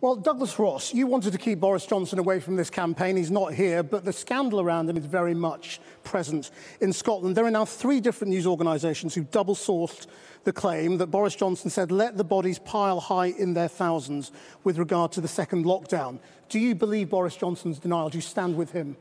Well, Douglas Ross, you wanted to keep Boris Johnson away from this campaign. He's not here, but the scandal around him is very much present in Scotland. There are now 3 different news organisations who double-sourced the claim that Boris Johnson said, let the bodies pile high in their thousands with regard to the second lockdown. Do you believe Boris Johnson's denial? Do you stand with him?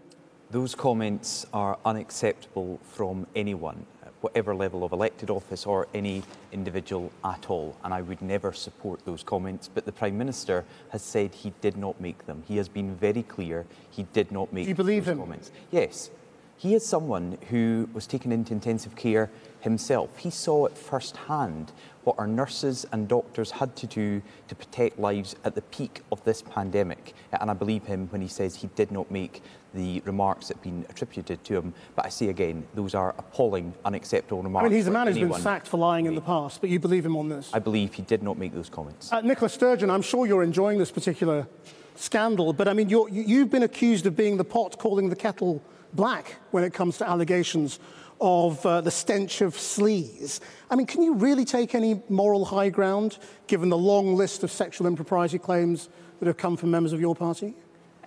Those comments are unacceptable from anyone, whatever level of elected office or any individual at all, and I would never support those comments. But the Prime Minister has said he did not make them. He has been very clear he did not make those comments. Do you believe him? Yes. He is someone who was taken into intensive care himself. He saw at first hand what our nurses and doctors had to do to protect lives at the peak of this pandemic. And I believe him when he says he did not make the remarks that have been attributed to him. But I say again, those are appalling, unacceptable remarks. I mean, he's a man who's been sacked for lying in the past, but you believe him on this? I believe he did not make those comments. Nicola Sturgeon, I'm sure you're enjoying this particular scandal, but I mean, you've been accused of being the pot calling the kettle black when it comes to allegations of the stench of sleaze. I mean, can you really take any moral high ground, given the long list of sexual impropriety claims that have come from members of your party?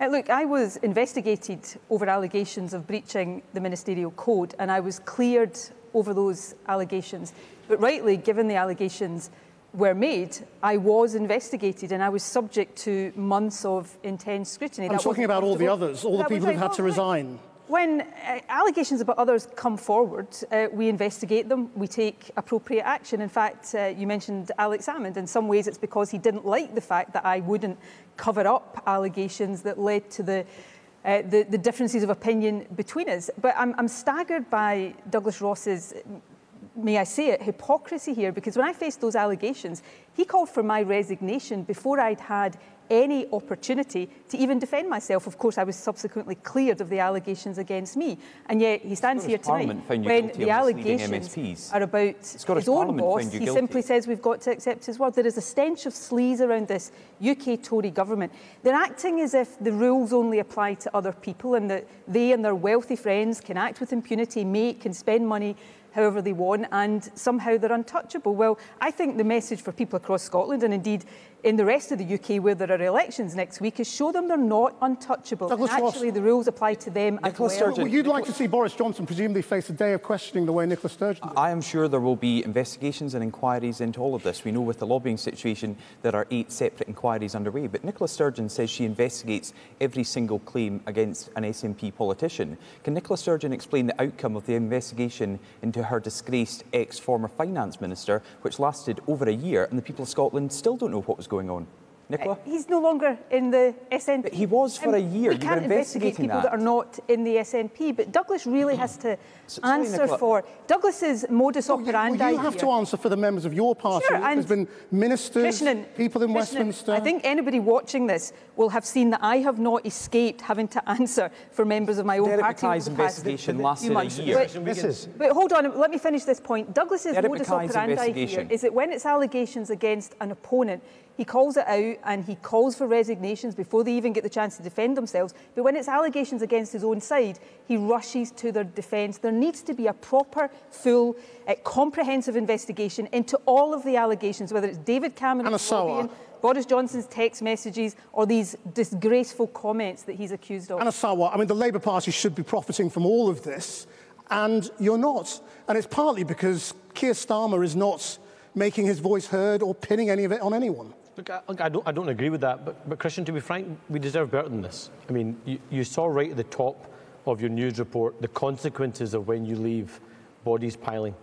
Look, I was investigated over allegations of breaching the ministerial code, and I was cleared over those allegations. But rightly, given the allegations were made, I was investigated and I was subject to months of intense scrutiny. I'm talking about all the others, all the people who've had to resign. When allegations about others come forward, we investigate them, we take appropriate action. In fact, you mentioned Alex Salmond. In some ways, it's because he didn't like the fact that I wouldn't cover up allegations that led to the differences of opinion between us. But I'm staggered by Douglas Ross's, may I say it, hypocrisy here, because when I faced those allegations, he called for my resignation before I'd had any opportunity to even defend myself. Of course, I was subsequently cleared of the allegations against me. And yet he stands here tonight when the allegations are about his own boss. He simply says we've got to accept his word. There is a stench of sleaze around this UK Tory government. They're acting as if the rules only apply to other people and that they and their wealthy friends can act with impunity, can spend money however they want, and somehow they're untouchable. Well, I think the message for people across Scotland, and indeed in the rest of the UK where there are elections next week, is show them they're not untouchable. And actually, the rules apply to them as well. Well, you'd like to see Boris Johnson presumably face a day of questioning the way Nicola Sturgeon did. I am sure there will be investigations and inquiries into all of this. We know with the lobbying situation there are 8 separate inquiries underway, but Nicola Sturgeon says she investigates every single claim against an SNP politician. Can Nicola Sturgeon explain the outcome of the investigation into her disgraced ex-former finance minister, which lasted over a year, and the people of Scotland still don't know what was going on? Nicola? He's no longer in the SNP. But he was for a year. We can't investigate people that are not in the SNP, but Douglas really has to answer for Douglas's modus operandi. Well, you have to answer for the members of your party. Sure, there's been ministers, people in Westminster. I think anybody watching this will have seen that I have not escaped having to answer for members of my own party. Derek investigation lasted a year. But hold on, let me finish this point. Douglas's modus operandi here is that when it's allegations against an opponent, he calls it out and he calls for resignations before they even get the chance to defend themselves. But when it's allegations against his own side, he rushes to their defence. There needs to be a proper, full, comprehensive investigation into all of the allegations, whether it's David Cameron's lobbying, Boris Johnson's text messages, or these disgraceful comments that he's accused of. Anna Sarwar, I mean, the Labour Party should be profiting from all of this, and you're not. And it's partly because Keir Starmer is not making his voice heard or pinning any of it on anyone. Look, I don't agree with that, but Christian, to be frank, we deserve better than this. I mean, you saw right at the top of your news report the consequences of when you leave bodies piling,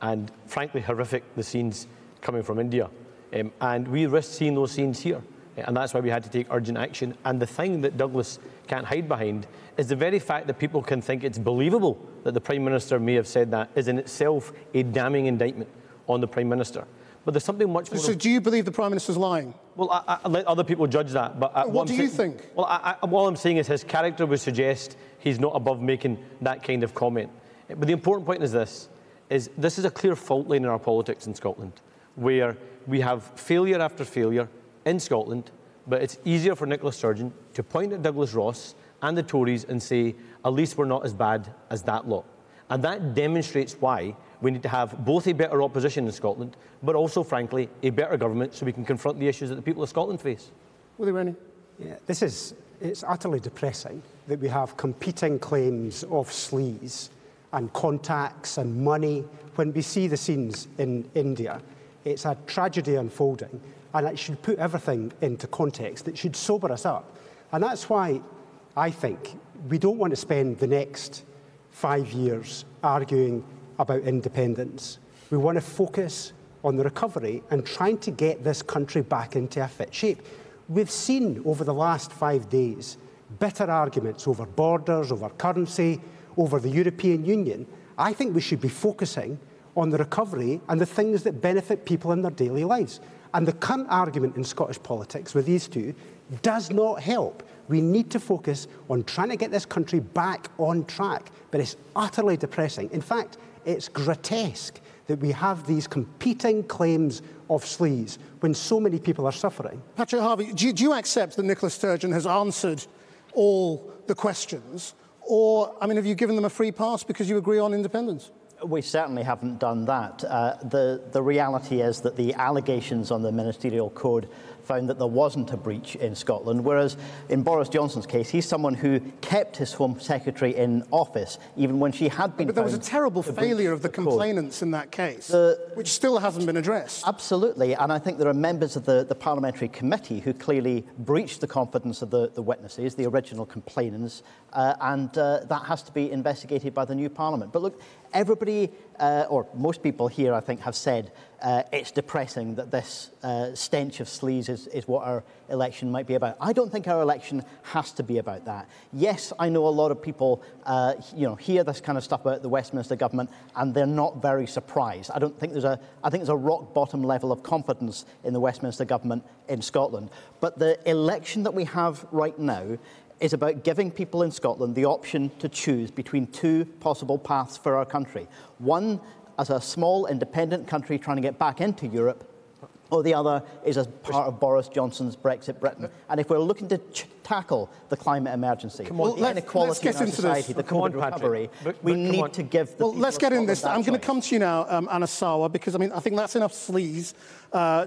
and frankly horrific, the scenes coming from India. And we risked seeing those scenes here, and that's why we had to take urgent action. And the thing that Douglas can't hide behind is the very fact that people can think it's believable that the Prime Minister may have said that is in itself a damning indictment on the Prime Minister. But there's something much more... So do you believe the Prime Minister's lying? Well, I let other people judge that. But what do you think? Well, all I'm saying is his character would suggest he's not above making that kind of comment. But the important point is this is a clear fault line in our politics in Scotland, where we have failure after failure in Scotland, but it's easier for Nicola Sturgeon to point at Douglas Ross and the Tories and say, at least we're not as bad as that lot. And that demonstrates why we need to have both a better opposition in Scotland, but also, frankly, a better government so we can confront the issues that the people of Scotland face. Willie Rennie. Yeah, it's utterly depressing that we have competing claims of sleaze and contacts and money. When we see the scenes in India, it's a tragedy unfolding, and it should put everything into context. It should sober us up. And that's why I think we don't want to spend the next 5 years arguing about independence. We want to focus on the recovery and trying to get this country back into a fit shape. We've seen over the last 5 days bitter arguments over borders, over currency, over the European Union. I think we should be focusing on the recovery and the things that benefit people in their daily lives. And the current argument in Scottish politics with these two does not help. We need to focus on trying to get this country back on track. But it's utterly depressing. In fact, it's grotesque that we have these competing claims of sleaze when so many people are suffering. Patrick Harvie, do you accept that Nicola Sturgeon has answered all the questions? Or, I mean, have you given them a free pass because you agree on independence? We certainly haven't done that. The reality is that the allegations on the ministerial code found that there wasn't a breach in Scotland, whereas in Boris Johnson's case, he's someone who kept his Home Secretary in office, even when she had been. But there was a terrible failure of the complainants in that case, which still hasn't been addressed. Absolutely, and I think there are members of the Parliamentary Committee who clearly breached the confidence of the witnesses, the original complainants, and that has to be investigated by the new Parliament. But look, everybody, or most people here, I think, have said it's depressing that this stench of sleaze is what our election might be about. I don't think our election has to be about that. Yes, I know a lot of people, hear this kind of stuff about the Westminster government, and they're not very surprised. I think there's a rock bottom level of confidence in the Westminster government in Scotland. But the election that we have right now is about giving people in Scotland the option to choose between two possible paths for our country. One, as a small independent country trying to get back into Europe, or the other is as part of Boris Johnson's Brexit Britain. And if we're looking to tackle the climate emergency, the inequality in our society, the COVID recovery, we need to give the people let's get in this. I'm going to choice. come to you now, Anna Sawar, because I think that's enough sleaze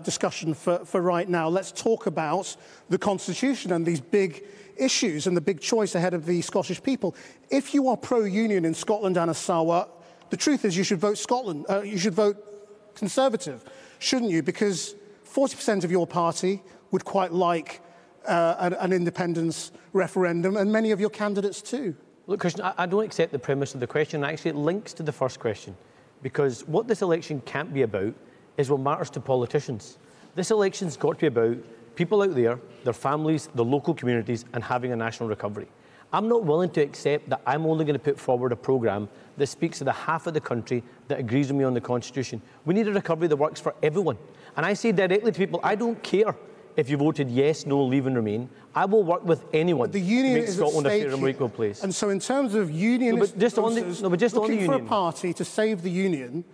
discussion for right now. Let's talk about the Constitution and these big issues and the big choice ahead of the Scottish people. If you are pro-union in Scotland, Anna Sawar, the truth is you should vote you should vote Conservative, shouldn't you? Because 40% of your party would quite like an independence referendum, and many of your candidates too. Look, Christian, I don't accept the premise of the question. Actually, it links to the first question, because what this election can't be about is what matters to politicians. This election's got to be about people out there, their families, the local communities, and having a national recovery. I'm not willing to accept that I'm only going to put forward a programme that speaks to the half of the country that agrees with me on the Constitution. We need a recovery that works for everyone. And I say directly to people, I don't care if you voted yes, no, leave and remain. I will work with anyone the union to make is Scotland a at stake fair and more equal place. And so in terms of unionist looking for a party to save the union,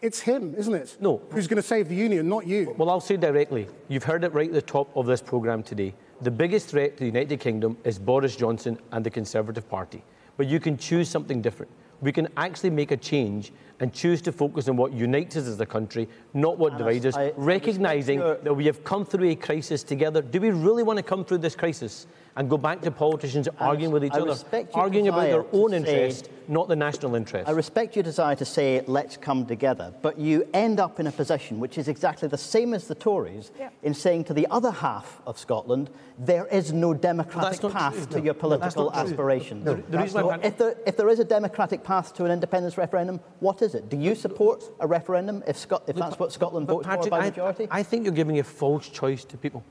it's him, isn't it? No. Who's going to save the union, not you. Well, I'll say directly, you've heard it right at the top of this programme today. The biggest threat to the United Kingdom is Boris Johnson and the Conservative Party. But you can choose something different. We can actually make a change and choose to focus on what unites us as a country, not what divides us, recognising that we have come through a crisis together. Do we really want to come through this crisis and go back to politicians arguing with each other, arguing about their own interest, not the national interest? I respect your desire to say, let's come together, but you end up in a position which is exactly the same as the Tories in saying to the other half of Scotland, there is no democratic path to your political aspirations. If there is a democratic path to an independence referendum, what is it? Do you support a referendum if that's what Scotland votes for by majority? I think you're giving a false choice to people.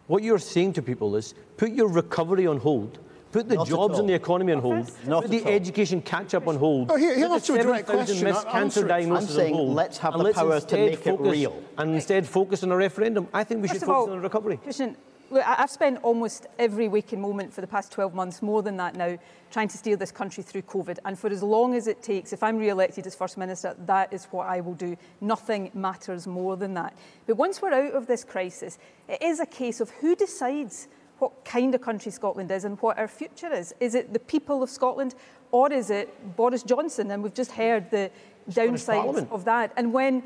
What you're saying to people is, put your recovery on hold, put the jobs and the economy on hold, put the education catch-up on hold, he asked you a direct question. missed cancer diagnoses on hold, let's have the power to make it real. And instead focus on a referendum. I think we should focus on a recovery. Christian, look, I've spent almost every waking moment for the past 12 months, more than that now, trying to steer this country through COVID. And for as long as it takes, if I'm re-elected as First Minister, that is what I will do. Nothing matters more than that. But once we're out of this crisis, it is a case of who decides what kind of country Scotland is and what our future is. Is it the people of Scotland, or is it Boris Johnson? And we've just heard the downsides of that. And when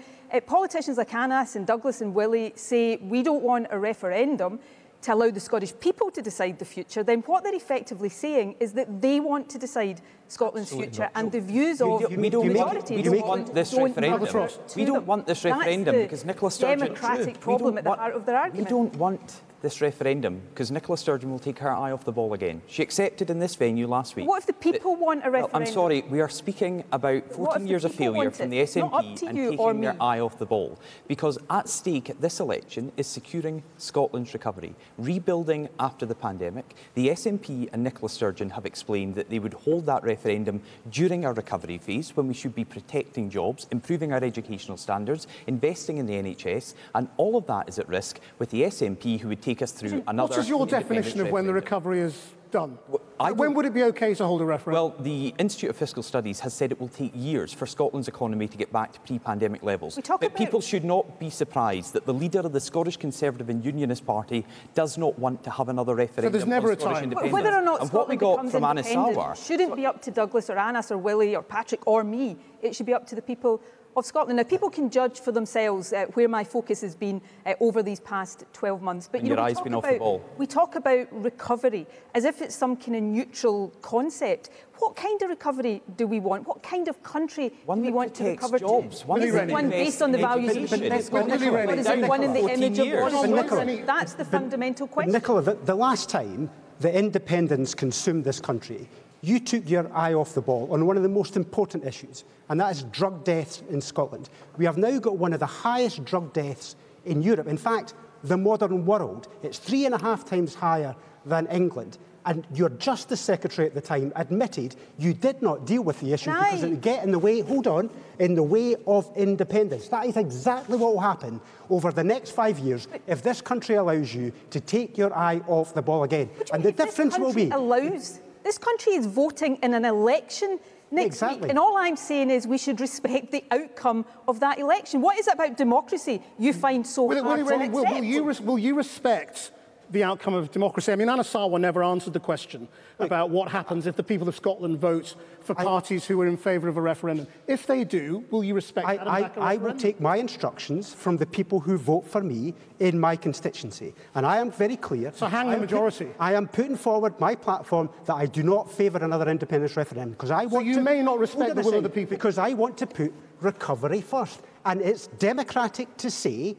politicians like Annas and Douglas and Willie say we don't want a referendum, to allow the Scottish people to decide the future, then what they're effectively saying is that they want to decide Scotland's future, and the views of the majority. We don't want this referendum. We don't want this referendum because Nicola Sturgeon... democratic problem at the heart of their argument. We don't want this referendum because Nicola Sturgeon will take her eye off the ball again. She accepted in this venue last week. What if the people want a referendum? Well, I'm sorry, we are speaking about 14 years of failure from the SNP and taking their eye off the ball. Because at stake at this election is securing Scotland's recovery, rebuilding after the pandemic. The SNP and Nicola Sturgeon have explained that they would hold that referendum during our recovery phase when we should be protecting jobs, improving our educational standards, investing in the NHS, and all of that is at risk with the SNP who would take us through another... What is your definition of when the recovery is done? When would it be OK to hold a referendum? Well, the Institute of Fiscal Studies has said it will take years for Scotland's economy to get back to pre-pandemic levels. But people should not be surprised that the leader of the Scottish Conservative and Unionist Party does not want to have another referendum. So there's never a time. Whether or not Scotland becomes independent shouldn't be up to Douglas or Anas or Willie or Patrick or me. It should be up to the people of Scotland. Now, people can judge for themselves where my focus has been over these past 12 months. But your eye's been off the ball. We talk about recovery as if it's some kind of neutral concept. What kind of recovery do we want? What kind of country do we want to recover jobs. to? Is it one based on the values of this country? Or is it one in the image of one? That's the fundamental question. Nicola, the last time the independents consumed this country, you took your eye off the ball on one of the most important issues, and that is drug deaths in Scotland. We have now got one of the highest drug deaths in Europe. In fact, the modern world. It's 3.5 times higher than England. And your Justice Secretary at the time admitted you did not deal with the issue because it would get in the way, in the way of independence. That is exactly what will happen over the next 5 years if this country allows you to take your eye off the ball again. And the difference will be... This country is voting in an election next week, and all I'm saying is we should respect the outcome of that election. What is it about democracy you find so hard to accept? Will you respect the outcome of democracy? I mean, Anas Sarwar never answered the question about what happens if the people of Scotland vote for parties who are in favour of a referendum. If they do, will you respect that? I will take my instructions from the people who vote for me in my constituency. And I am very clear. So hang the majority. I am putting forward my platform that I do not favour another independence referendum because I want you may not respect the will of the people. Because I want to put recovery first. And it's democratic to say,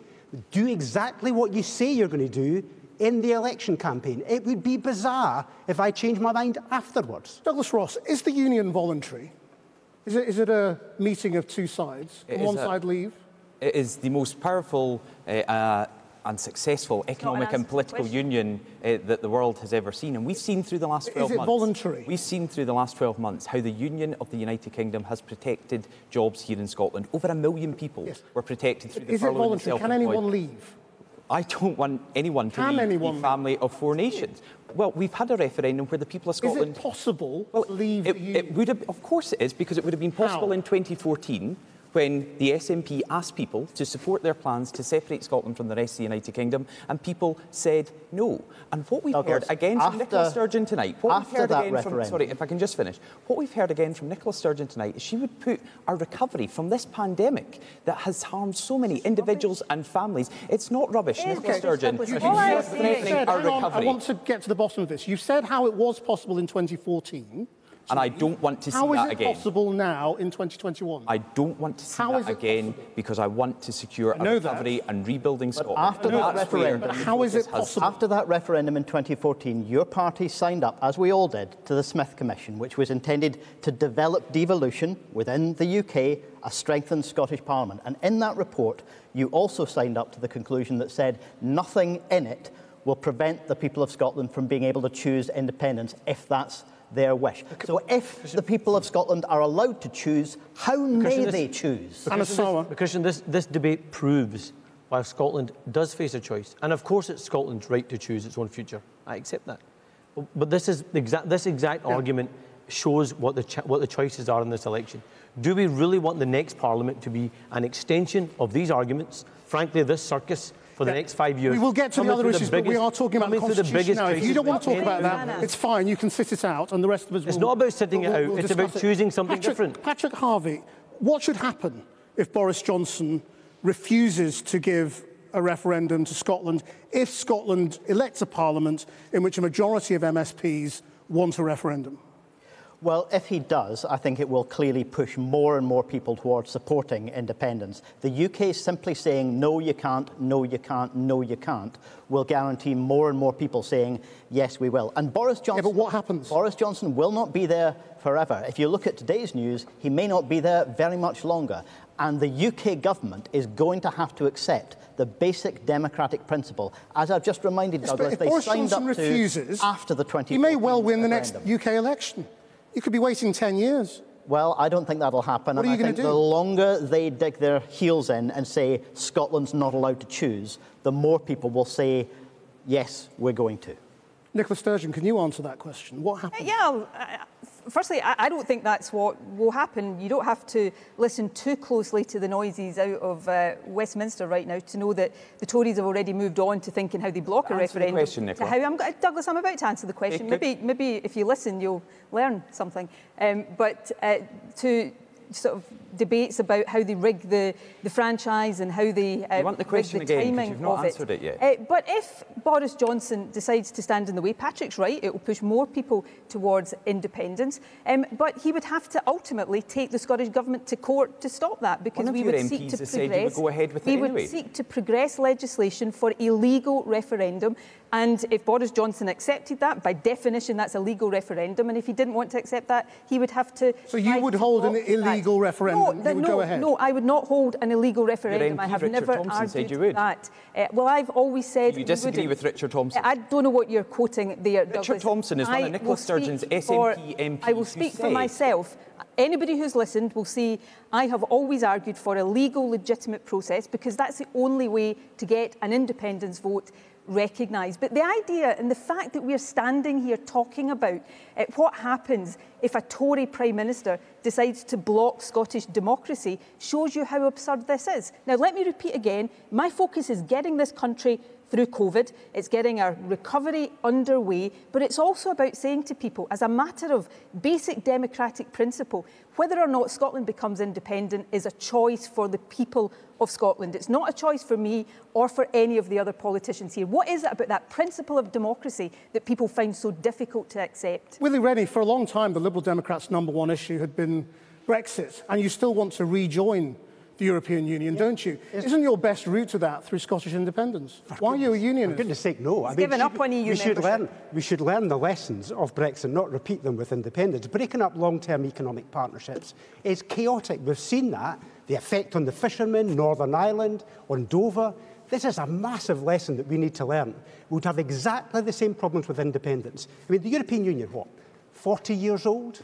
do exactly what you say you're going to do in the election campaign. It would be bizarre if I changed my mind afterwards. Douglas Ross, is the union voluntary? Is it a meeting of two sides? One side leave? It is the most powerful and successful economic and political union that the world has ever seen. And we've seen through the last 12 months... Is it voluntary? We've seen through the last 12 months how the Union of the United Kingdom has protected jobs here in Scotland. Over 1 million people were protected through the furlough and self-employed. Can anyone leave? I don't want anyone to leave the family of 4 nations. Well, we've had a referendum where the people of Scotland... Is it possible to leave the union? It would have, of course it is, because it would have been possible in 2014 when the SNP asked people to support their plans to separate Scotland from the rest of the United Kingdom, and people said no. And what we've heard again from Nicola Sturgeon tonight, sorry, if I can just finish, what we've heard again from Nicola Sturgeon tonight is she would put our recovery from this pandemic that has harmed so many individuals and families. It's not rubbish, Nicola Sturgeon. You're threatening our recovery. I want to get to the bottom of this. You said how it was possible in 2014. And I don't want to see that again. How is it possible now in 2021? I don't want to see that again because I want to secure a recovery and rebuilding Scotland. After that referendum, how is it possible? After that referendum in 2014, your party signed up, as we all did, to the Smith Commission, which was intended to develop devolution within the UK, a strengthened Scottish Parliament. And in that report, you also signed up to the conclusion that said nothing in it will prevent the people of Scotland from being able to choose independence if that's their wish. So if the people of Scotland are allowed to choose, how may they choose? Christian, this debate proves why Scotland does face a choice. And of course it's Scotland's right to choose its own future. I accept that. But this exact argument shows what the choices are in this election. Do we really want the next Parliament to be an extension of these arguments? Frankly, this circus for the next 5 years. We will get to the other issues, but we are talking about the Constitution now. If you don't want to talk about that, it's fine. You can sit it out, and the rest of us will... It's not about sitting it out. It's about choosing something different. Patrick Harvey, what should happen if Boris Johnson refuses to give a referendum to Scotland if Scotland elects a parliament in which a majority of MSPs want a referendum? Well, if he does, I think it will clearly push more and more people towards supporting independence. The UK simply saying, no, you can't, no, you can't, no, you can't, will guarantee more and more people saying, yes, we will. And Boris Johnson... Yeah, but what happens? Boris Johnson will not be there forever. If you look at today's news, he may not be there very much longer. And the UK government is going to have to accept the basic democratic principle. As I've just reminded Douglas, if they Boris signed Johnson up refuses, to after the 2014 he may well win the next referendum. UK election. You could be waiting 10 years. Well, I don't think that'll happen. What are you going to do? The longer they dig their heels in and say Scotland's not allowed to choose, the more people will say, yes, we're going to. Nicola Sturgeon, can you answer that question? What happens? Firstly, I don't think that's what will happen. You don't have to listen too closely to the noises out of Westminster right now to know that the Tories have already moved on to thinking how they block a Answer referendum. the question, Nicola. Douglas, I'm about to answer the question. Maybe if you listen, you'll learn something. To sort of debates about how they rig the franchise and how they you want the question rig the again, timing you've not of answered it yet. But if Boris Johnson decides to stand in the way, Patrick's right, it will push more people towards independence. But he would have to ultimately take the Scottish Government to court to stop that, because we would seek to seek to progress legislation for a legal referendum. And if Boris Johnson accepted that, by definition, that's a legal referendum. And if he didn't want to accept that, he would have to... So you would hold an illegal referendum? You would go ahead? No, I would not hold an illegal referendum. I have never argued that. Well, I've always said... You disagree with Richard Thompson? I don't know what you're quoting there, Douglas. Richard Thompson is one of Nicola Sturgeon's SNP MPs. I will speak for myself. Anybody who's listened will see I have always argued for a legal, legitimate process, because that's the only way to get an independence vote recognised. But the idea and the fact that we're standing here talking about what happens if a Tory Prime Minister decides to block Scottish democracy shows you how absurd this is. Now, let me repeat again, my focus is getting this country through COVID. It's getting our recovery underway, but it's also about saying to people, as a matter of basic democratic principle, whether or not Scotland becomes independent is a choice for the people of Scotland. It's not a choice for me or for any of the other politicians here. What is it about that principle of democracy that people find so difficult to accept? Willie Rennie, for a long time, the Liberal Democrats' #1 issue had been Brexit, and you still want to rejoin the European Union, don't you? Isn't your best route to that through Scottish independence? Why are you a unionist? For goodness sake, no. He's given up on EU membership. We should learn the lessons of Brexit, not repeat them with independence. Breaking up long-term economic partnerships is chaotic. We've seen that, the effect on the fishermen, Northern Ireland, on Dover. This is a massive lesson that we need to learn. We would have exactly the same problems with independence. I mean, the European Union, 40 years old?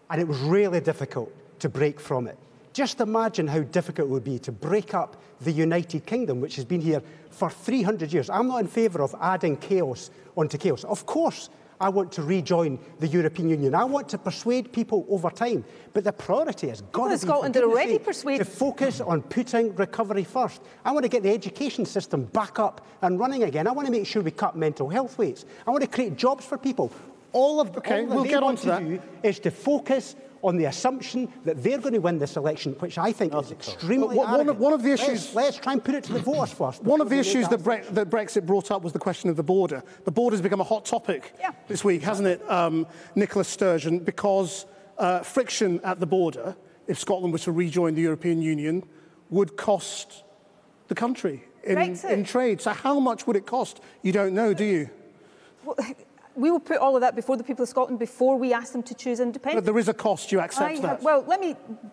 And it was really difficult to break from it. Just imagine how difficult it would be to break up the United Kingdom, which has been here for 300 years. I'm not in favour of adding chaos onto chaos. Of course, I want to rejoin the European Union. I want to persuade people over time. But the priority has got to be, Scotland are already persuaded, to focus on putting recovery first. I want to get the education system back up and running again. I want to make sure we cut mental health rates. I want to create jobs for people. All that they want to do is to focus on the assumption that they're going to win this election, which I think is extremely arrogant. One of the issues... Let's try and put it to the voters first. One of the issues that Brexit brought up was the question of the border. The border has become a hot topic this week, hasn't it, Nicola Sturgeon, because friction at the border, if Scotland was to rejoin the European Union, would cost the country in trade. So how much would it cost? You don't know, do you? Well, we will put all of that before the people of Scotland before we ask them to choose independence. But there is a cost, you accept that? Well,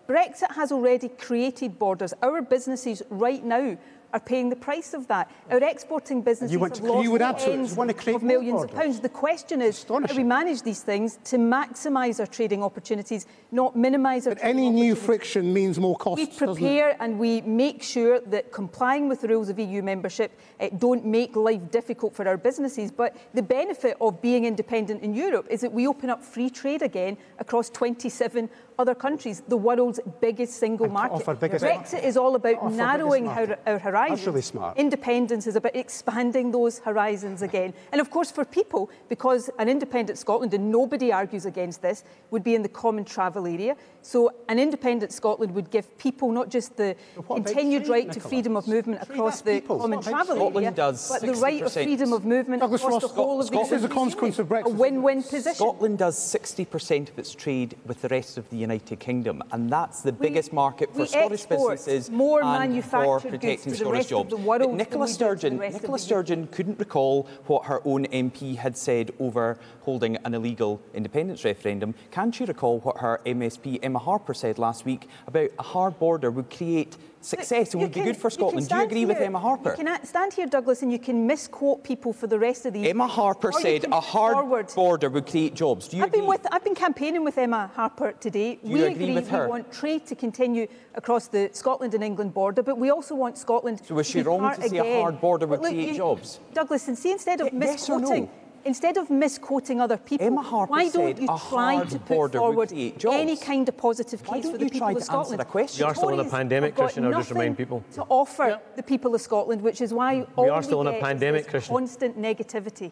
Brexit has already created borders. Our businesses right now are paying the price of that. Our exporting businesses have lost tens of millions of pounds. The question is how we manage these things to maximise our trading opportunities, not minimise our trading opportunities. But any new friction means more costs, We prepare and we make sure that complying with the rules of EU membership don't make life difficult for our businesses. But the benefit of being independent in Europe is that we open up free trade again across 27 other countries, the world's biggest single market. Brexit is all about narrowing our horizons. That's really smart. Independence is about expanding those horizons again. And of course, for people, because an independent Scotland, and nobody argues against this, would be in the common travel area. So an independent Scotland would give people not just the continued right to freedom of movement across the common travel area, but the right of freedom of movement across the whole of the This is a consequence of Brexit. A win-win position. Scotland does 60% of its trade with the rest of the United Kingdom, and that's the biggest market for Scottish businesses more and for protecting Scottish jobs. But Nicola Sturgeon couldn't recall what her own MP had said over holding an illegal independence referendum. Can she recall what her MSP Emma Harper said last week about a hard border would create success and would be good for Scotland? Do you agree with Emma Harper? You can stand here, Douglas, and you can misquote people for the rest of the... Emma Harper said a hard border would create jobs. Do you agree? I've been campaigning with Emma Harper today. Do you agree with her? We want trade to continue across the Scotland and England border, but we also want Scotland So was she wrong to say a hard border would create jobs? Douglas, and see, instead of misquoting... Yes or no? Instead of misquoting other people, why don't you try to put forward any kind of positive case for the people of Scotland? We are still in a pandemic, Christian, I'll just remind people. To offer the people of Scotland, which is why we are still in a pandemic, Christian. Constant negativity.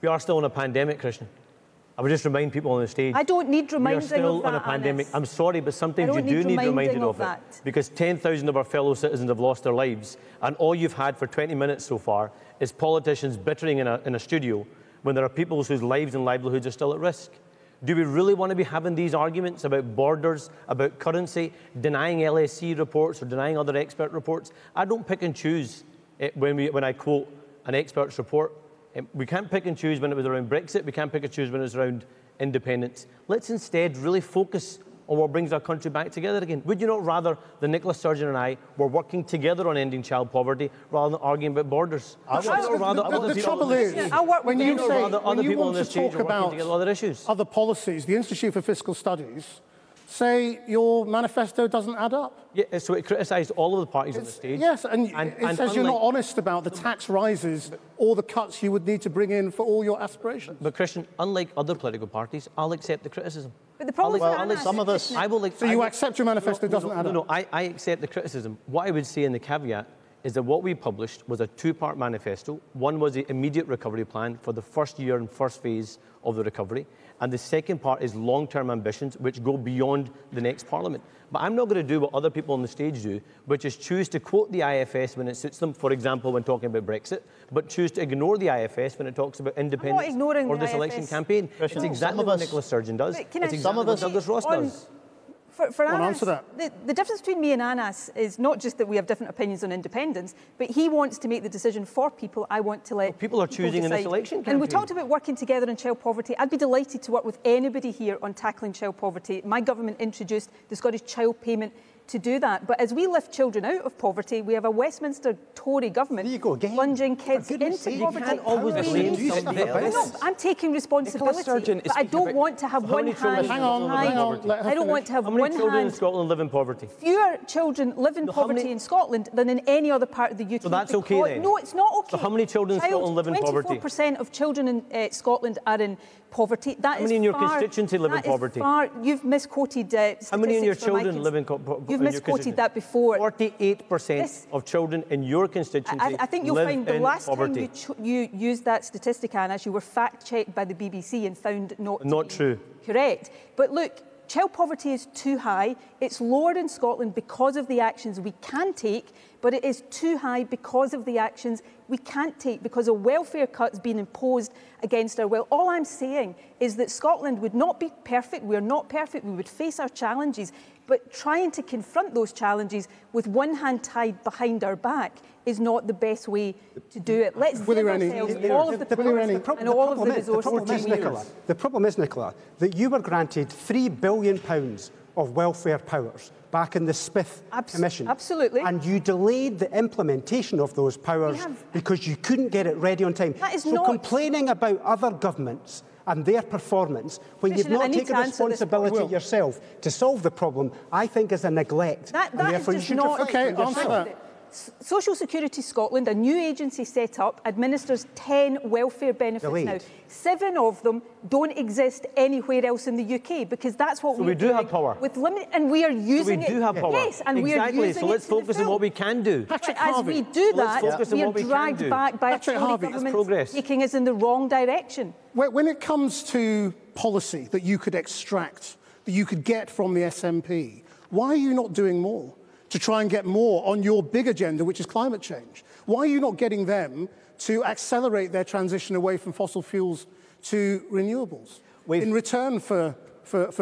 We are still in a pandemic, Christian. I would just remind people on the stage. I don't need reminding of that. We are still in a pandemic. I'm sorry, but sometimes you do need reminding of it. Because 10,000 of our fellow citizens have lost their lives, and all you've had for 20 minutes so far is politicians bittering in a studio when there are people whose lives and livelihoods are still at risk. Do we really want to be having these arguments about borders, about currency, denying LSE reports or denying other expert reports? I don't pick and choose when I quote an expert's report. We can't pick and choose when it was around Brexit. We can't pick and choose when it was around independence. Let's instead really focus on what brings our country back together again. Would you not rather that Nicola Sturgeon and I were working together on ending child poverty rather than arguing about borders? The trouble is, when you want to talk about other policies, the Institute for Fiscal Studies say your manifesto doesn't add up. Yeah, so it criticised all of the parties on the stage. Yes, and it says you're not honest about the tax rises or the cuts you would need to bring in for all your aspirations. But Christian, unlike other political parties, I'll accept the criticism. But the problem some of us... So you accept your manifesto doesn't add up? No, I accept the criticism. What I would say in the caveat is that what we published was a two-part manifesto. One was the immediate recovery plan for the first year and first phase of the recovery. And the second part is long-term ambitions, which go beyond the next Parliament. But I'm not going to do what other people on the stage do, which is choose to quote the IFS when it suits them, for example, when talking about Brexit, but choose to ignore the IFS when it talks about independence or this election campaign. It's exactly what Nicola Sturgeon does. It's exactly what Douglas Ross does. For Anas, the difference between me and Anas is not just that we have different opinions on independence, but he wants to make the decision for people. I want to let people are choosing in this election campaign. And we talked about working together on child poverty. I'd be delighted to work with anybody here on tackling child poverty. My government introduced the Scottish Child Payment to do that. But as we lift children out of poverty, we have a Westminster Tory government plunging kids into poverty. You can't always blame somebody else. I'm taking responsibility, but I don't want to have one hand. Hang on. I don't want to have one hand. How many children in Scotland live in poverty? Fewer children live in poverty in Scotland than in any other part of the UK. So that's okay then? No, it's not okay. So how many children in Scotland live in poverty? 24% of children in Scotland are in poverty. That how many in your constituency live in poverty? You've misquoted statistics. How many in your children live in poverty? You've misquoted that before. 48% of children in your constituency I think you'll find the last time you used that statistic, Anas, you were fact-checked by the BBC and found not true. Correct. But look, child poverty is too high. It's lower in Scotland because of the actions we can take, but it is too high because of the actions we can't take, because of welfare cuts being imposed against our will. All I'm saying is that Scotland would not be perfect. We're not perfect. We would face our challenges. But trying to confront those challenges with one hand tied behind our back is not the best way to do it. Let's give ourselves all of the powers and all of the resources. The problem is, Nicola, that you were granted £3 billion of welfare powers back in the Smith Commission. Absolutely. And you delayed the implementation of those powers because you couldn't get it ready on time. So complaining about other governments and their performance when you've not taken responsibility yourself to solve the problem, I think is a neglect. That is just not... Okay, answer that. Social Security Scotland, a new agency set up, administers 10 welfare benefits now. 7 of them don't exist anywhere else in the UK, because that's what we do have power. With limit, and we are using it. We do have power. Yes, and we are using so let's focus on what we can do. As we do that, we are dragged back by a Tory government taking us in the wrong direction. When it comes to policy that you could extract, that you could get from the SNP, why are you not doing more to try and get more on your big agenda, which is climate change? Why are you not getting them to accelerate their transition away from fossil fuels to renewables in return for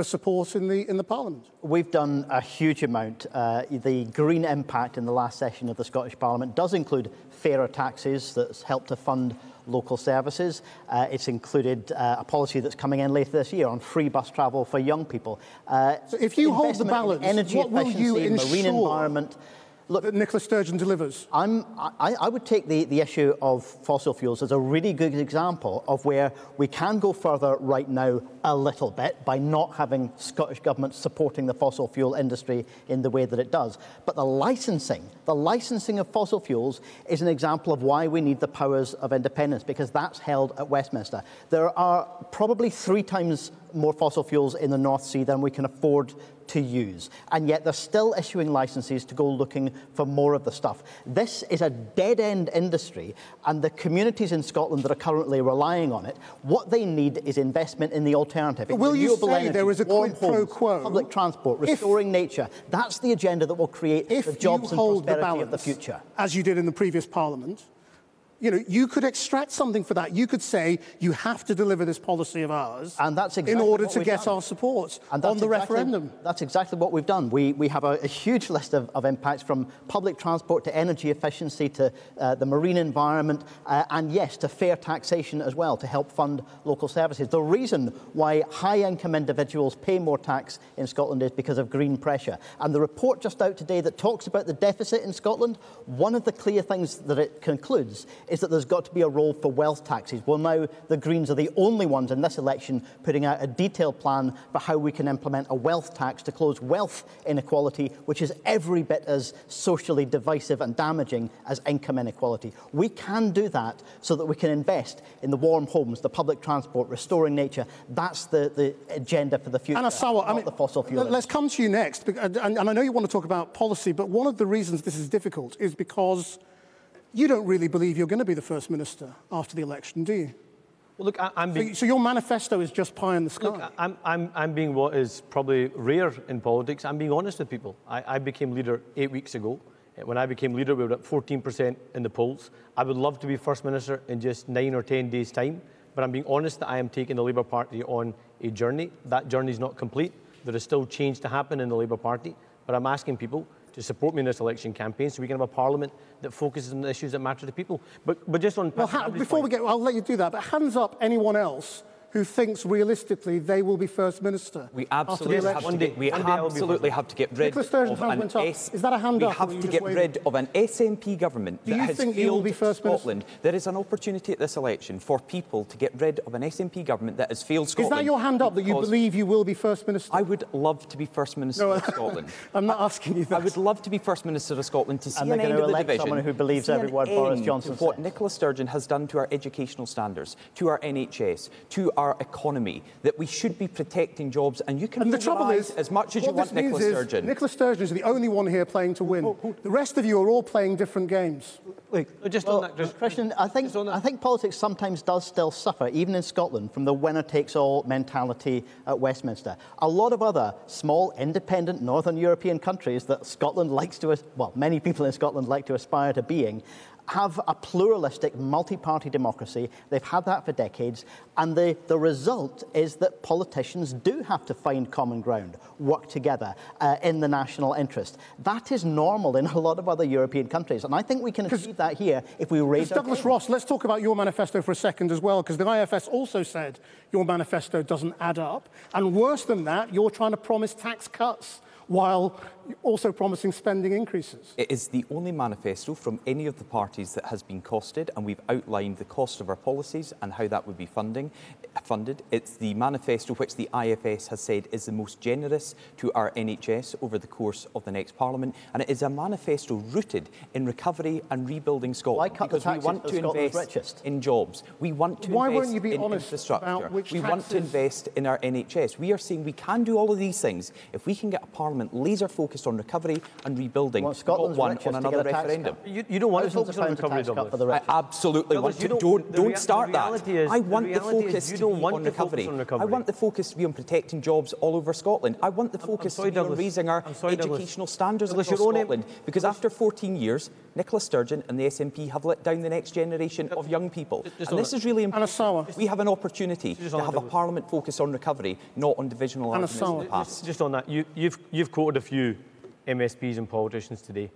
support in the Parliament? We've done a huge amount. The green impact in the last session of the Scottish Parliament does include fairer taxes that's helped to fund local services. It's included a policy that's coming in later this year on free bus travel for young people. So if you hold the balance, energy what will you efficiency, marine environment. Look, that Nicola Sturgeon delivers? I would take the issue of fossil fuels as a really good example of where we can go further right now a little bit by not having Scottish Government supporting the fossil fuel industry in the way that it does. But the licensing of fossil fuels is an example of why we need the powers of independence, because that's held at Westminster. There are probably 3 times more fossil fuels in the North Sea than we can afford to use, and yet they're still issuing licences to go looking for more of the stuff. This is a dead-end industry, and the communities in Scotland that are currently relying on it, what they need is investment in the alternative. Will you say there is a quid pro quo? Public transport, restoring nature. That's the agenda that will create the jobs and prosperity of the future. As you did in the previous Parliament, you know, you could extract something for that. You could say, you have to deliver this policy of ours in order to get our support on the referendum. That's exactly what we've done. We have a huge list of impacts, from public transport to energy efficiency to the marine environment, and yes, to fair taxation as well, to help fund local services. The reason why high-income individuals pay more tax in Scotland is because of green pressure. And the report just out today that talks about the deficit in Scotland, one of the clear things that it concludes is that there's got to be a role for wealth taxes. Well, now the Greens are the only ones in this election putting out a detailed plan for how we can implement a wealth tax to close wealth inequality, which is every bit as socially divisive and damaging as income inequality. We can do that so that we can invest in the warm homes, the public transport, restoring nature. That's the agenda for the future, Anna Sawant, not the fossil fuel. Let's come to you next, and I know you want to talk about policy, but one of the reasons this is difficult is because you don't really believe you're going to be the First Minister after the election, do you? Well, look, so your manifesto is just pie in the sky. Look, I'm being what is probably rare in politics. I'm being honest with people. I became leader 8 weeks ago. When I became leader, we were at 14% in the polls. I would love to be First Minister in just 9 or 10 days' time, but I'm being honest that I am taking the Labour Party on a journey. That journey is not complete. There is still change to happen in the Labour Party, but I'm asking people to support me in this election campaign so we can have a parliament that focuses on the issues that matter to people. But just on... Well, before we get... I'll let you do that, but hands up anyone else who thinks realistically they will be First Minister. We absolutely have to get rid Nicola Sturgeon went up. Is that a hand up? We have to get rid of an SNP government that has failed Scotland. There is an opportunity at this election for people to get rid of an SNP government that has failed Scotland. Is that your hand up that you believe you will be First Minister? I would love to be First Minister of Scotland. I'm not asking you that. I would love to be First Minister of Scotland to see an end of the division. And they're going to elect someone who believes every word Boris Johnson says. What Nicola Sturgeon has done to our educational standards, to our NHS, to our economy, that we should be protecting jobs, and you can and the trouble is, as much as you want Nicola Sturgeon. Nicola Sturgeon is the only one here playing to win. The rest of you are all playing different games. Christian, I think politics sometimes does still suffer, even in Scotland, from the winner-takes-all mentality at Westminster. A lot of other small, independent Northern European countries that Scotland likes to, well, many people in Scotland like to aspire to being, have a pluralistic, multi-party democracy. They've had that for decades. And the result is that politicians do have to find common ground, work together in the national interest. That is normal in a lot of other European countries. And I think we can achieve that here if we raise our Douglas Ross, let's talk about your manifesto for a second as well, because the IFS also said your manifesto doesn't add up. And worse than that, you're trying to promise tax cuts while also promising spending increases. It is the only manifesto from any of the parties that has been costed, and we've outlined the cost of our policies and how that would be funded. It's the manifesto which the IFS has said is the most generous to our NHS over the course of the next Parliament, and it is a manifesto rooted in recovery and rebuilding Scotland. Why cut the because we taxes want for to Scotland's invest richest? in jobs. We want to Why invest won't you be in honest infrastructure. about which We want to taxes- invest in our NHS. We are saying we can do all of these things if we can get a Parliament laser focused on recovery and rebuilding, Want not Scotland's one richest on to another get a tax referendum. cut? You don't want to Thousands focus of on pounds of recovery, tax cut Douglas. for the I richest. absolutely Douglas, want you to. don't- Don't start that. reality is- I want the the reality focus is you to don't be want on to focus recovery. on recovery. I want the focus to be on protecting jobs all over Scotland. I want the focus sorry, to be on Douglas. raising our I'm sorry, Douglas. educational standards Douglas, across your own Scotland. Because after 14 years, Nicola Sturgeon and the SNP have let down the next generation of young people. Just And on this that. is really Anna Sawa. important. We have an opportunity Just to on that, have a Douglas. Parliament focus on recovery, not on divisional Anna arguments in Sawa. the past. Just on that, you've quoted a few MSPs and politicians today.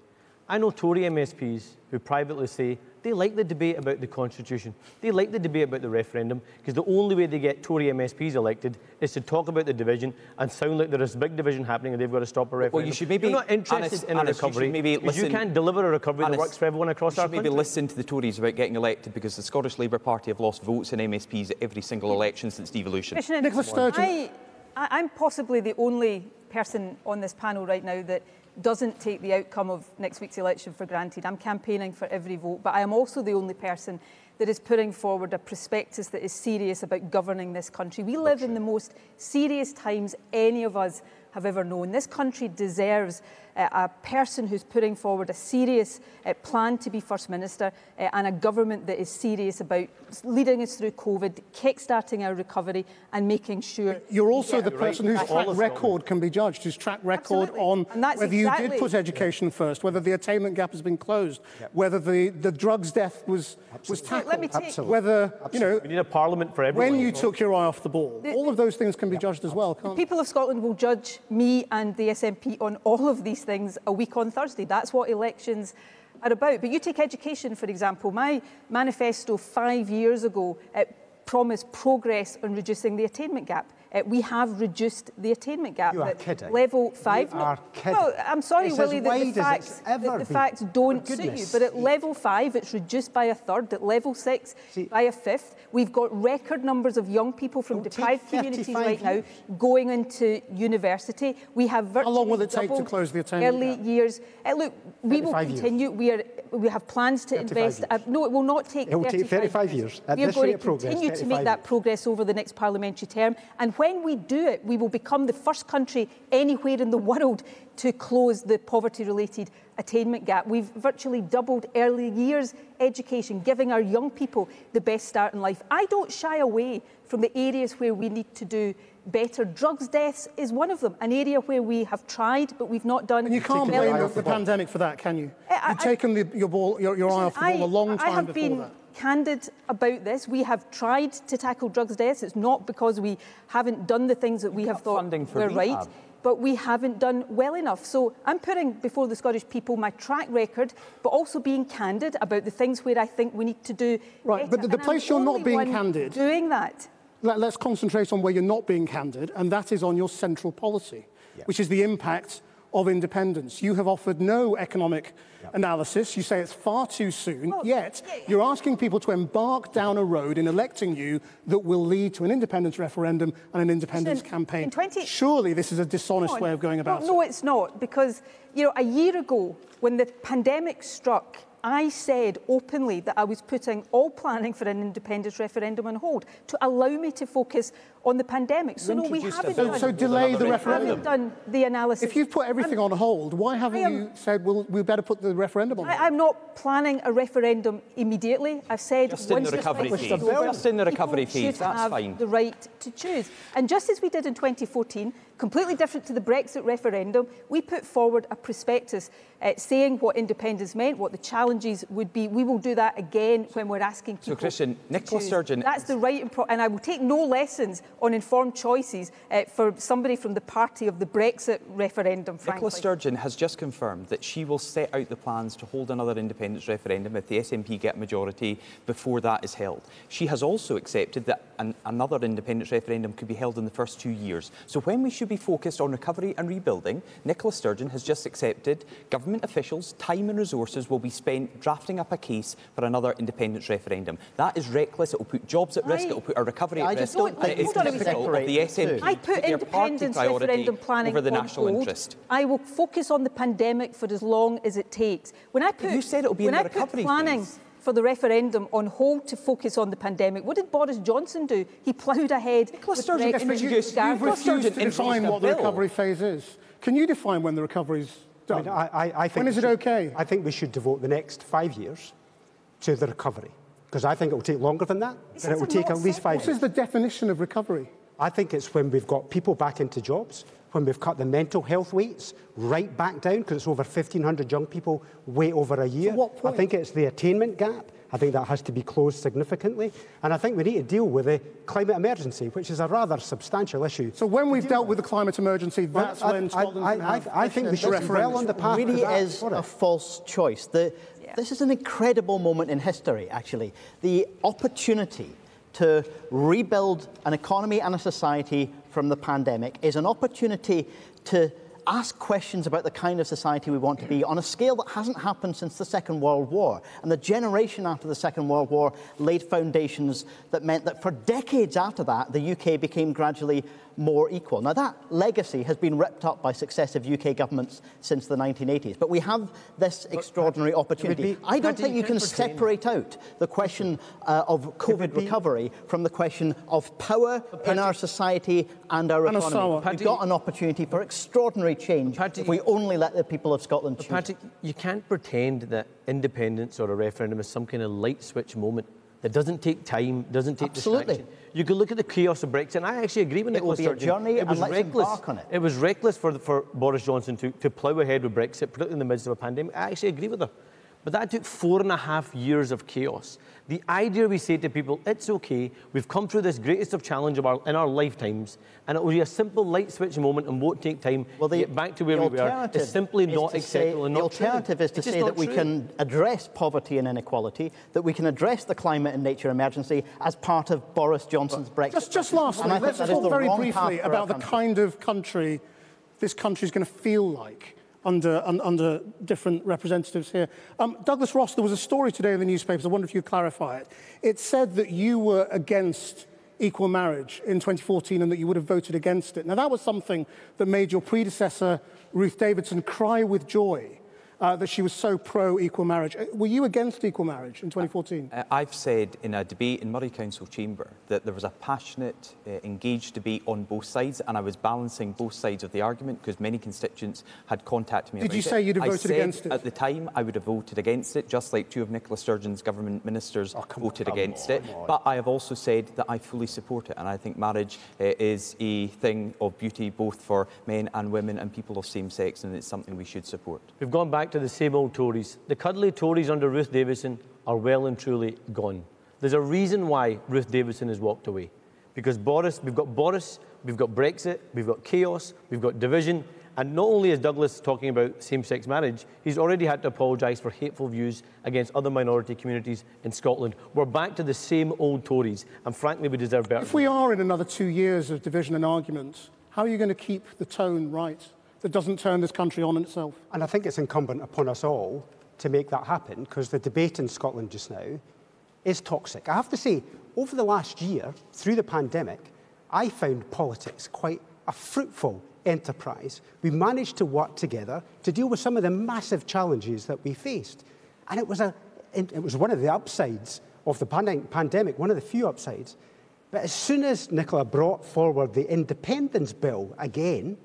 I know Tory MSPs who privately say they like the debate about the Constitution. They like the debate about the referendum because the only way they get Tory MSPs elected is to talk about the division and sound like there is a big division happening and they've got to stop a referendum. Well, you should maybe- You're not interested in a Anna, you should recovery maybe because you listen- can't deliver a recovery Anna, that works for everyone across you our should maybe country. listen to the Tories about getting elected because the Scottish Labour Party have lost votes in MSPs at every single election since devolution. Commissioner, Nicola Sturgeon. I'm possibly the only person on this panel right now that doesn't take the outcome of next week's election for granted. I'm campaigning for every vote, but I am also the only person that is putting forward a prospectus that is serious about governing this country. We live in the most serious times any of us have ever known. This country deserves a person who's putting forward a serious plan to be First Minister and a government that is serious about leading us through COVID, kick-starting our recovery and making sure... You're also the person whose All track of record Scotland. can be judged, whose track record Absolutely. on And that's whether you did exactly- put education first, whether the attainment gap has been closed, whether the drugs death was tackled, Let me take- whether, you know, We need a parliament for everyone. when you took your eye off the ball. All of those things can be judged as well, can't they? People of Scotland will judge me and the SNP on all of these things a week on Thursday. That's what elections are about. But you take education, for example. My manifesto 5 years ago promised progress on reducing the attainment gap. We have reduced the attainment gap. You are At kidding. Level 5. You are kidding. Well, I'm sorry, It's Willie, as that wide as it's ever the been. facts don't For suit you. goodness But at sake. level 5, it's reduced by a third. At level 6, See- by a fifth. We've got record numbers of young people from It'll take deprived communities 35 right now years. going into university. We have virtually long will it take to doubled close the attainment early gap? years. Look, we will 35 years. continue. We have plans to 35 invest. years. No, it will not take. It will take 35 years. At We are this going rate to of progress, continue to 35 make that years. progress over the next parliamentary term. And when we do it, we will become the first country anywhere in the world to close the poverty-related attainment gap. We've virtually doubled early years education, giving our young people the best start in life. I don't shy away from the areas where we need to do better. Drugs deaths is one of them, an area where we have tried, but we've not done. And you can't well blame enough. the pandemic for that, can you? I- You've taken your eye off the ball a long I time have before been that. candid about this. We have tried to tackle drugs deaths. It's not because we haven't done the things that we have cut thought funding for were right, rehab. but we haven't done well enough. So I'm putting before the Scottish people my track record, but also being candid about the things where I think we need to do Right, better. but the And place I'm you're not only being one candid- doing that. Let's concentrate on where you're not being candid, and that is on your central policy, which is the impact of independence. You have offered no economic analysis. You say it's far too soon, Well, yet you're asking people to embark down a road in electing you that will lead to an independence referendum and an independence Listen, campaign. in 20 Surely this is a dishonest way of going about No, it. it's not, because a year ago, when the pandemic struck, I said openly that I was putting all planning for an independence referendum on hold to allow me to focus on the pandemic. So no, we introduced a haven't bill done. So delay the we referendum. haven't done the analysis. If you've put everything on hold, why haven't you said, well, we better put the referendum on hold? I'm not planning a referendum immediately. I've said Just in once the this recovery crisis phase. is over, Just in the recovery people phase, should that's have fine. the right to choose. And just as we did in 2014, completely different to the Brexit referendum, we put forward a prospectus saying what independence meant, what the challenges challenges would be, we will do that again when we're asking people. So, Christian, Nicola choose. Sturgeon. That's the right, and I will take no lessons on informed choices for somebody from the party of the Brexit referendum, frankly. Nicola Sturgeon has just confirmed that she will set out the plans to hold another independence referendum if the SNP get a majority before that is held. She has also accepted that another independence referendum could be held in the first 2 years. So when we should be focused on recovery and rebuilding, Nicola Sturgeon has just accepted government officials' time and resources will be spent drafting up a case for another independence referendum. That is reckless. It will put jobs at risk. It will put our recovery at risk. It is typical of the SNP. I put independence referendum planning over the on national hold. interest. I will focus on the pandemic for as long as it takes. When I put, you said it will be in the recovery planning phase. For the referendum on hold to focus on the pandemic, what did Boris Johnson do? He ploughed ahead. Nicola Sturgeon You've refused to define what the recovery phase is. Can you define when the recovery's done? I think when is it okay? I think we should devote the next 5 years to the recovery, because I think it will take longer than that, and it will take at least 5 years. What is the definition of recovery? I think it's when we've got people back into jobs, when we've cut the mental health weights right back down, because it's over 1,500 young people wait over a year. I think it's the attainment gap. I think that has to be closed significantly. And I think we need to deal with the climate emergency, which is a rather substantial issue. So when we've dealt with the climate emergency, that's when Scotland I think we should be well on the path really to that. is a false choice. This is an incredible moment in history, actually. The opportunity to rebuild an economy and a society from the pandemic is an opportunity to ask questions about the kind of society we want to be on a scale that hasn't happened since the Second World War. And the generation after the Second World War laid foundations that meant that for decades after that, the UK became gradually more equal. Now, that legacy has been ripped up by successive UK governments since the 1980s. But we have this extraordinary opportunity. I don't think you can separate out the question of COVID recovery from the question of power in our society and our economy. We've got an opportunity for extraordinary change if we only let the people of Scotland choose. Patrick, you can't pretend that independence or a referendum is some kind of light switch moment that doesn't take time, doesn't take distraction. You can look at the chaos of Brexit, and I actually agree with Nicola Sturgeon. It will be a journey, and let's embark on it. It was reckless for Boris Johnson to plough ahead with Brexit, particularly in the midst of a pandemic. I actually agree with her. But that took 4.5 years of chaos. The idea we say to people, it's okay, we've come through this greatest of challenge in our lifetimes, and it will be a simple light switch moment and won't take time to get back to where we were, is simply not acceptable and not true. The alternative is to say that we can address poverty and inequality, that we can address the climate and nature emergency as part of Boris Johnson's Brexit. Just lastly, let's talk very briefly about the kind of country this country is going to feel like under different representatives here. Douglas Ross, there was a story today in the newspapers, I wonder if you clarify it. It said that you were against equal marriage in 2014 and that you would have voted against it. Now, that was something that made your predecessor, Ruth Davidson, cry with joy, that she was so pro-equal marriage. Were you against equal marriage in 2014? I've said in a debate in Murray Council Chamber that there was a passionate, engaged debate on both sides, and I was balancing both sides of the argument because many constituents had contacted me about it. Did you say you'd have voted against it? At the time, I would have voted against it, just like two of Nicola Sturgeon's government ministers voted against it. But I have also said that I fully support it, and I think marriage is a thing of beauty both for men and women and people of same sex, and it's something we should support. We've gone back to the same old Tories. The cuddly Tories under Ruth Davidson are well and truly gone. There's a reason why Ruth Davidson has walked away. Because we've got Brexit, we've got chaos, we've got division, and not only is Douglas talking about same-sex marriage, he's already had to apologise for hateful views against other minority communities in Scotland. We're back to the same old Tories, and frankly, we deserve better. If we are in another 2 years of division and argument, how are you going to keep the tone right that doesn't turn this country on itself? And I think it's incumbent upon us all to make that happen, because the debate in Scotland just now is toxic. I have to say, over the last year, through the pandemic, I found politics quite a fruitful enterprise. We managed to work together to deal with some of the massive challenges that we faced. And it was one of the upsides of the pandemic, one of the few upsides. But as soon as Nicola brought forward the independence bill again,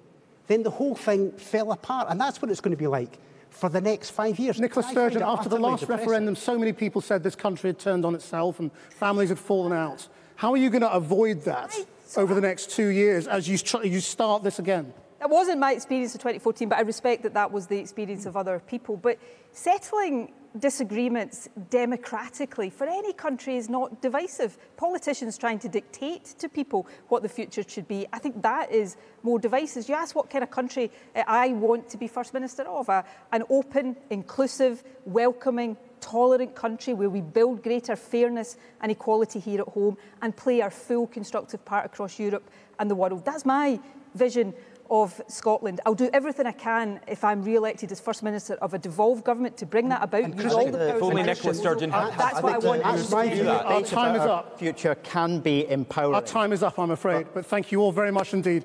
then the whole thing fell apart. And that's what it's going to be like for the next 5 years. Nicola Sturgeon, after the last referendum, so many people said this country had turned on itself and families had fallen out. How are you going to avoid that over the next 2 years as you start this again? That wasn't my experience of 2014, but I respect that that was the experience of other people. But settling disagreements democratically for any country is not divisive. Politicians trying to dictate to people what the future should be, I think that is more divisive. You ask what kind of country I want to be First Minister of, an open, inclusive, welcoming, tolerant country where we build greater fairness and equality here at home and play our full constructive part across Europe and the world. That's my vision of Scotland. I'll do everything I can if I'm re-elected as First Minister of a devolved government to bring that about. Use all the powers Only I Nicola Sturgeon. That's what I want. That's my view. Our time is up. Future can be empowering. Our time is up, I'm afraid. But thank you all very much indeed.